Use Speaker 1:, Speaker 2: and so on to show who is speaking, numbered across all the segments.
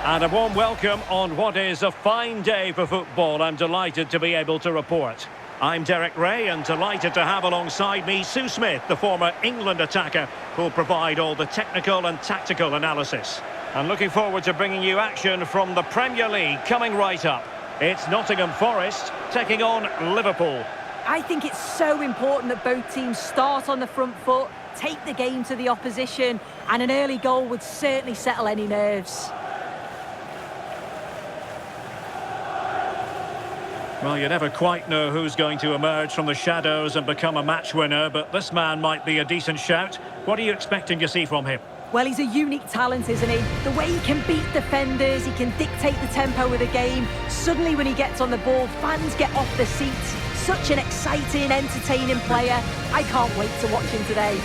Speaker 1: And a warm welcome on what is a fine day for football. I'm delighted to be able to report. I'm Derek Ray and delighted to have alongside me Sue Smith, the former England attacker, who'll provide all the technical and tactical analysis. And looking forward to bringing you action from the Premier League coming right up. It's Nottingham Forest taking on Liverpool.
Speaker 2: I think it's so important that both teams start on the front foot, take the game to the opposition, and an early goal would certainly settle any nerves.
Speaker 1: Well, you never quite know who's going to emerge from the shadows and become a match winner, but this man might be a decent shout. What are you expecting to see from him?
Speaker 2: Well, he's a unique talent, isn't he? The way he can beat defenders, he can dictate the tempo of the game. Suddenly when he gets on the ball, fans get off their seats. Such an exciting, entertaining player. I can't wait to watch him today.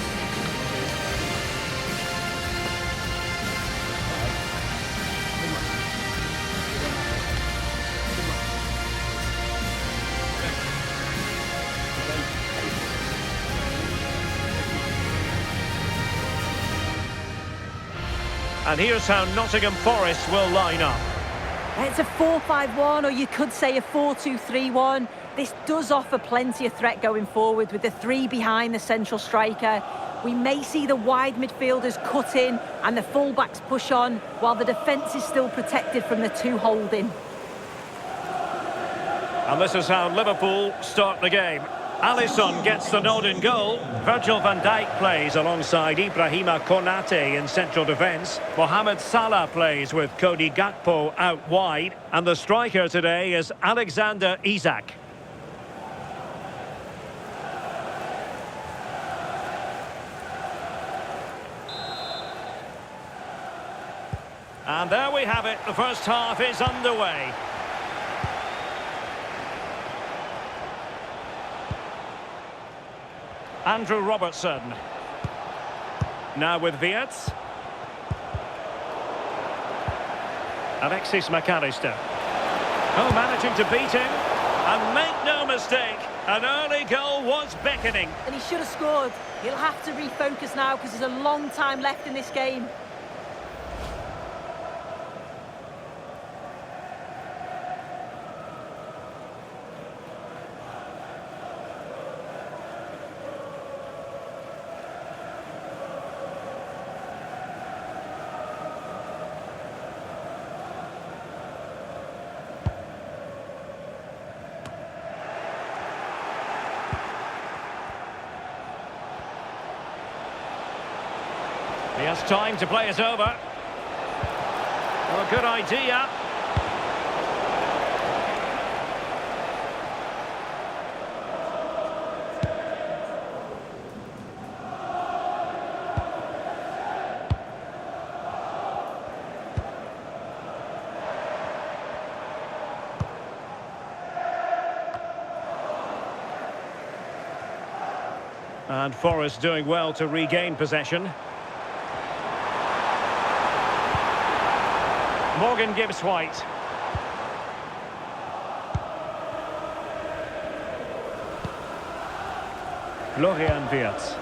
Speaker 1: And here's how Nottingham Forest will line up.
Speaker 2: It's a 4-5-1, or you could say a 4-2-3-1. This does offer plenty of threat going forward with the three behind the central striker. We may see the wide midfielders cut in and the fullbacks push on, while the defence is still protected from the two holding.
Speaker 1: And this is how Liverpool start the game. Alisson gets the nod in goal. Virgil van Dijk plays alongside Ibrahima Konate in central defence. Mohamed Salah plays with Cody Gakpo out wide. And the striker today is Alexander Isak. And there we have it. The first half is underway. Andrew Robertson. Now with Wirtz. Alexis McAllister. Oh, managing to beat him. And make no mistake, an early goal was beckoning.
Speaker 2: And he should have scored. He'll have to refocus now because there's a long time left in this game.
Speaker 1: He has time to play it over. Well, a good idea. And Forest doing well to regain possession. Morgan Gibbs-White. Florian Wirtz.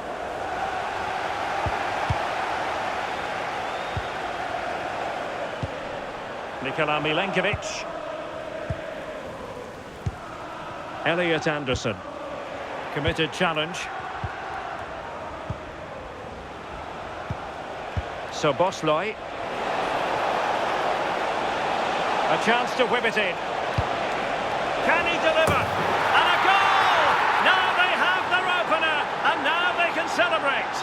Speaker 1: Nikola Milenkovic. Elliot Anderson. Committed challenge. Soboslai. A chance to whip it in. Can he deliver? And a goal! Now they have their opener, and now they can celebrate.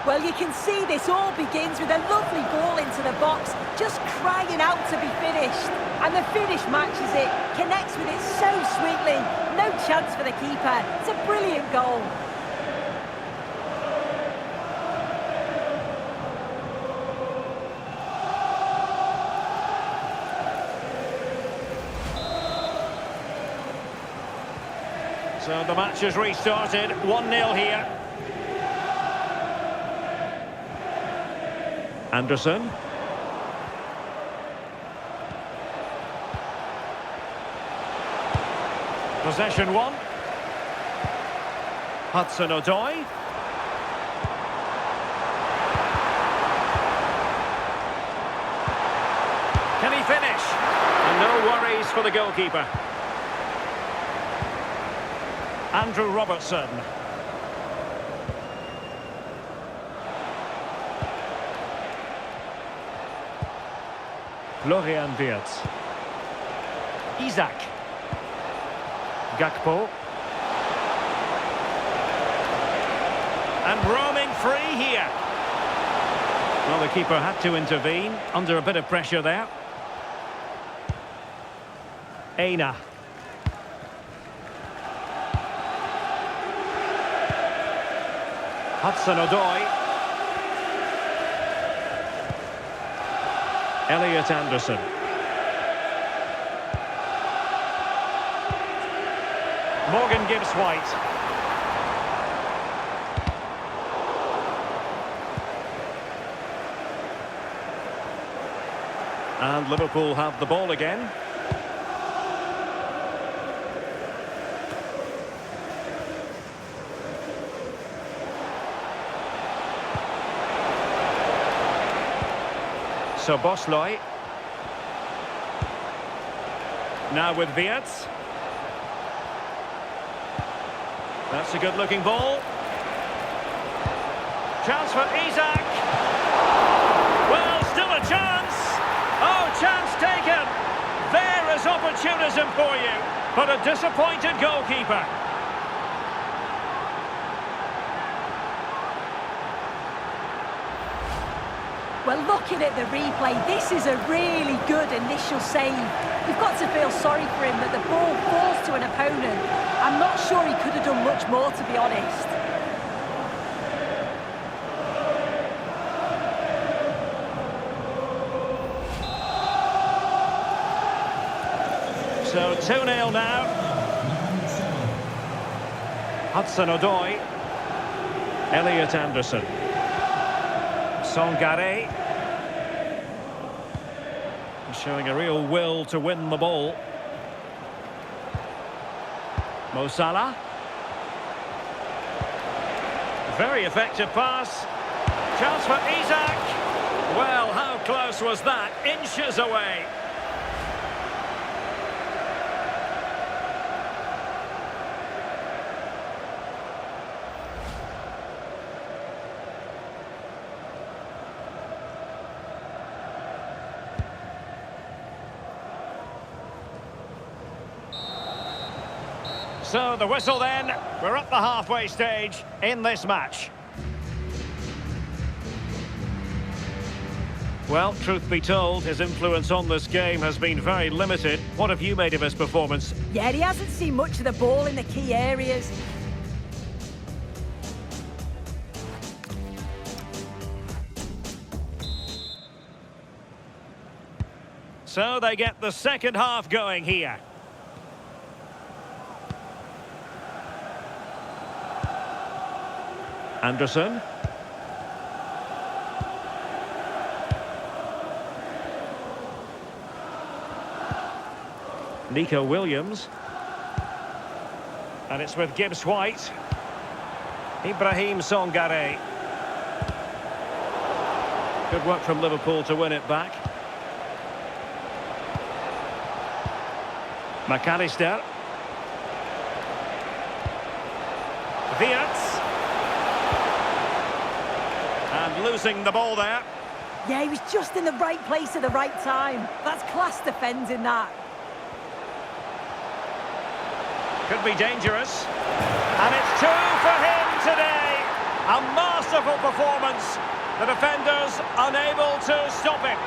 Speaker 2: Well, you can see this all begins with a lovely ball into the box, just crying out to be finished. And the finish matches it, connects with it so sweetly. No chance for the keeper. It's a brilliant goal.
Speaker 1: So the match has restarted, 1-0 here. Anderson. Possession one. Hudson-Odoi. Can he finish? And no worries for the goalkeeper. Andrew Robertson. Florian Wirtz. Isaac. Gakpo. And roaming free here. Well, the keeper had to intervene under a bit of pressure there. Aina. Hudson-Odoi. Elliot Anderson. Morgan Gibbs-White. And Liverpool have the ball again. So Bosloy. Now with Wirtz. That's a good-looking ball. Chance for Isaac. Well, still a chance. Oh, chance taken. There is opportunism for you, but a disappointed goalkeeper.
Speaker 2: Well, looking at the replay, this is a really good initial save. You've got to feel sorry for him that the ball falls to an opponent. I'm not sure he could have done much more, to be honest.
Speaker 1: So 2-0 now. Hudson-Odoi. Elliot Anderson. Sangare. Showing a real will to win the ball. Mo Salah. Very effective pass. Chance for Isaac. Well, how close was that? Inches away. So the whistle then, we're at the halfway stage in this match. Well, truth be told, his influence on this game has been very limited. What have you made of his performance?
Speaker 2: Yeah, he hasn't seen much of the ball in the key areas.
Speaker 1: So they get the second half going here. Anderson. Nico Williams. And it's with Gibbs-White. Ibrahim Sangare. Good work from Liverpool to win it back. McAllister. Wirtz. And losing the ball there.
Speaker 2: Yeah, he was just in the right place at the right time. That's class defending, that.
Speaker 1: Could be dangerous. And it's two for him today. A masterful performance. The defenders unable to stop him.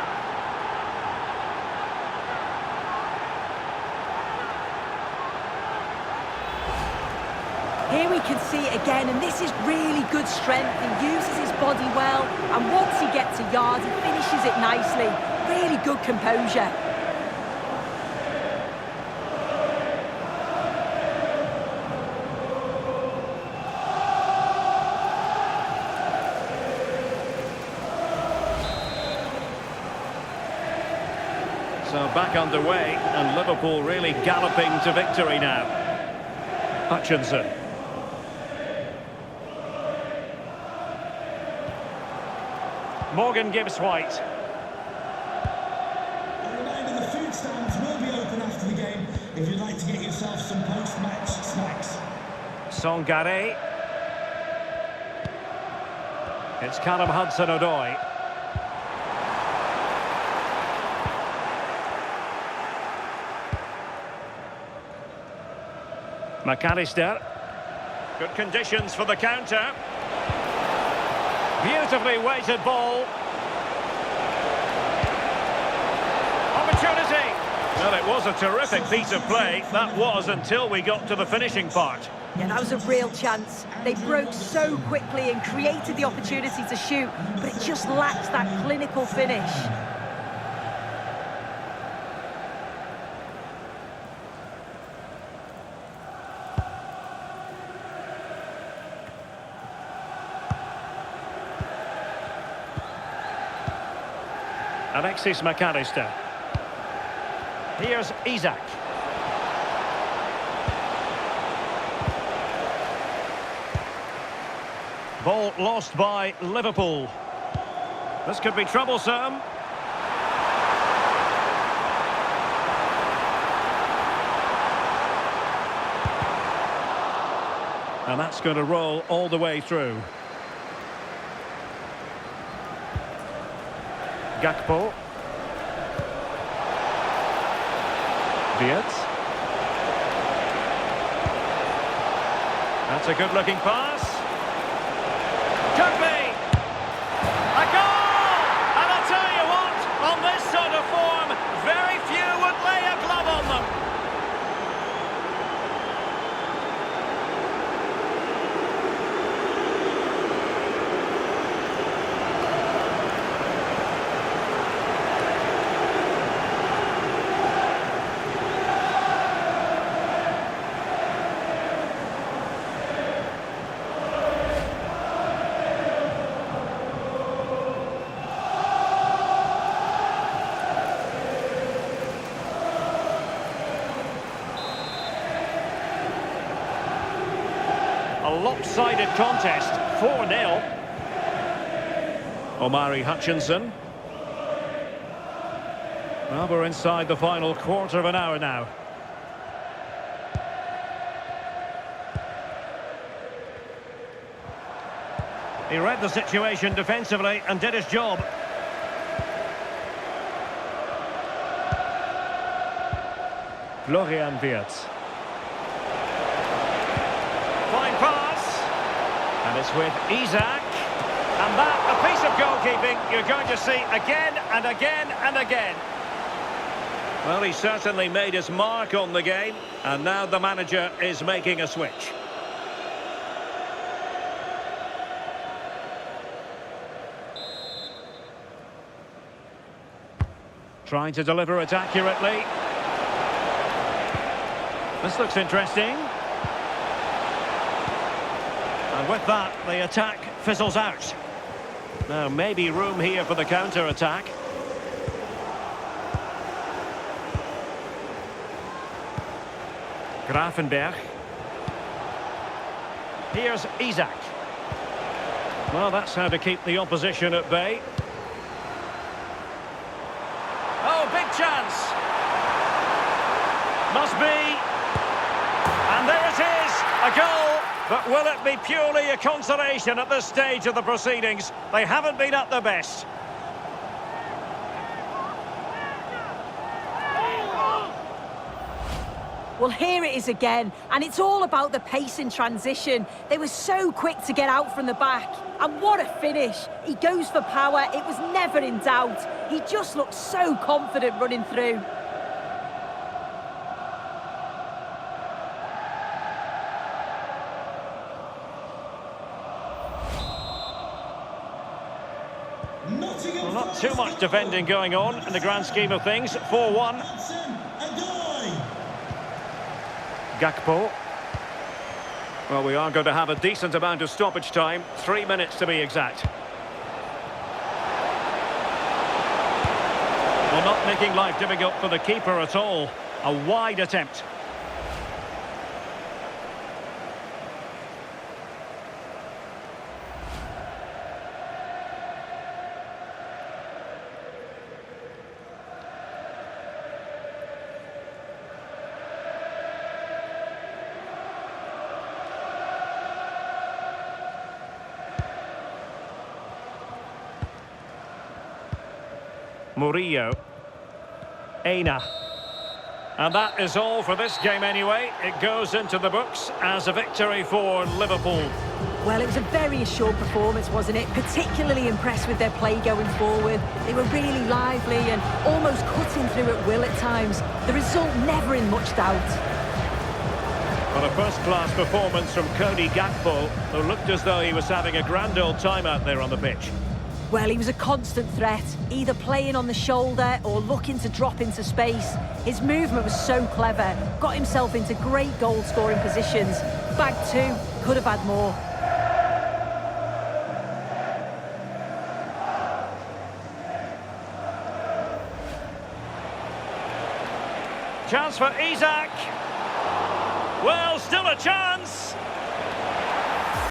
Speaker 2: Here we can see it again, and this is really good strength. He uses his body well, and once he gets a yard, he finishes it nicely. Really good composure.
Speaker 1: So back underway, and Liverpool really galloping to victory now. Hutchinson. Morgan Gibbs White.
Speaker 3: A reminder, the food stands will be open after the game if you'd like to get yourself some post-match snacks.
Speaker 1: Songare. It's Callum Hudson-Odoi. McAllister. Good conditions for the counter. Beautifully weighted ball. Opportunity. Well, it was a terrific piece of play. That was until we got to the finishing part.
Speaker 2: Yeah, that was a real chance. They broke so quickly and created the opportunity to shoot, but it just lacks that clinical finish.
Speaker 1: Alexis McAllister. Here's Isak. Ball lost by Liverpool. This could be troublesome. And that's going to roll all the way through. Gakpo. Diaz. That's a good-looking pass. Could be. A goal! And I'll tell you what, on this sort of form, very few would lay a glove on them. A lopsided contest, 4-0. Omari Hutchinson. Well, we're inside the final quarter of an hour now. He read the situation defensively and did his job. Florian Wirtz. Fine pass. And it's with Isak. And that, a piece of goalkeeping you're going to see again and again and again. Well, he certainly made his mark on the game. And now the manager is making a switch. Trying to deliver it accurately. This looks interesting. And with that, the attack fizzles out. Now, maybe room here for the counter-attack. Grafenberg. Here's Isak. Well, that's how to keep the opposition at bay. Oh, big chance. Must be. And there it is, a goal. But will it be purely a consolation at this stage of the proceedings? They haven't been at their best.
Speaker 2: Well, here it is again, and it's all about the pace in transition. They were so quick to get out from the back. And what a finish. He goes for power. It was never in doubt. He just looked so confident running through.
Speaker 3: Nottingham,
Speaker 1: Well, not too much defending going on in the grand scheme of things. 4-1. Gakpo. Well, we are going to have a decent amount of stoppage time. 3 minutes to be exact. Well, not making life difficult for the keeper at all. A wide attempt. Murillo. Aina. And that is all for this game anyway. It goes into the books as a victory for Liverpool.
Speaker 2: Well, it was a very assured performance, wasn't it? Particularly impressed with their play going forward. They were really lively and almost cutting through at will at times. The result never in much doubt.
Speaker 1: Well, a first-class performance from Cody Gakpo, who looked as though he was having a grand old time out there on the pitch.
Speaker 2: Well, he was a constant threat, either playing on the shoulder or looking to drop into space. His movement was so clever, got himself into great goal-scoring positions. Bag two, could have had more.
Speaker 1: Chance for Isak. Well, still a chance.